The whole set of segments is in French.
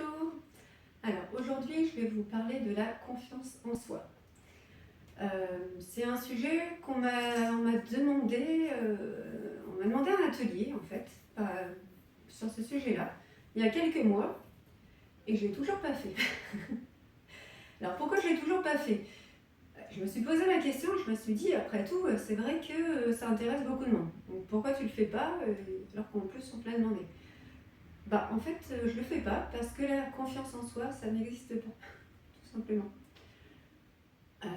Bonjour. Alors aujourd'hui, je vais vous parler de la confiance en soi. C'est un sujet on m'a demandé, on m'a demandé un atelier en fait, sur ce sujet-là, il y a quelques mois, et je l'ai toujours pas fait. Alors pourquoi je l'ai toujours pas fait? Je me suis posé la question, je me suis dit, après tout, c'est vrai que ça intéresse beaucoup de monde. Donc pourquoi tu le fais pas, alors qu'en plus on te l'a demandé? En fait, je le fais pas parce que la confiance en soi, ça n'existe pas, tout simplement. Euh,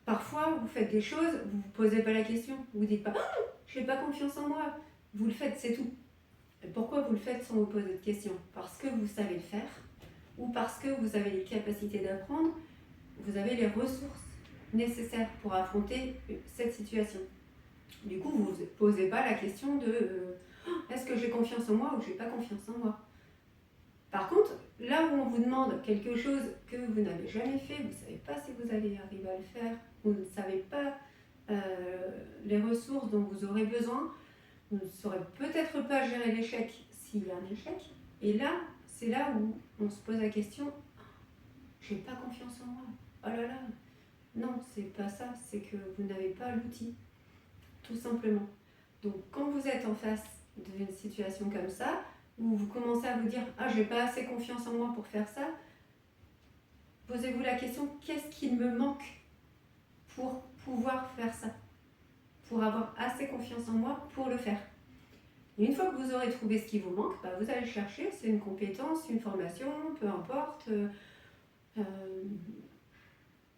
Parfois, vous faites des choses, vous ne vous posez pas la question, vous ne dites pas «Ah, je n'ai pas confiance en moi», vous le faites, c'est tout. Et pourquoi vous le faites sans vous poser de questions? Parce que vous savez le faire, ou parce que vous avez les capacités d'apprendre, vous avez les ressources nécessaires pour affronter cette situation. Du coup, vous ne vous posez pas la question de est-ce que j'ai confiance en moi ou je n'ai pas confiance en moi. Par contre, là où on vous demande quelque chose que vous n'avez jamais fait, vous ne savez pas si vous allez arriver à le faire, vous ne savez pas les ressources dont vous aurez besoin, vous ne saurez peut-être pas gérer l'échec s'il y a un échec, et là, c'est là où on se pose la question, j'ai pas confiance en moi, oh là là, non, c'est pas ça, c'est que vous n'avez pas l'outil, tout simplement. Donc quand vous êtes en face d'une situation comme ça, où vous commencez à vous dire « Ah, j'ai pas assez confiance en moi pour faire ça », posez-vous la question « Qu'est-ce qu'il me manque pour pouvoir faire ça ?» Pour avoir assez confiance en moi pour le faire. Et une fois que vous aurez trouvé ce qui vous manque, vous allez chercher, c'est une compétence, une formation, peu importe.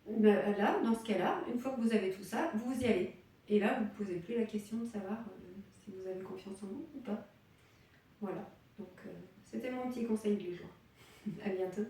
Là, dans ce cas-là, une fois que vous avez tout ça, vous y allez. Et là, vous ne posez plus la question de savoir si vous avez confiance en vous ou pas. Voilà, donc c'était mon petit conseil du jour. À bientôt.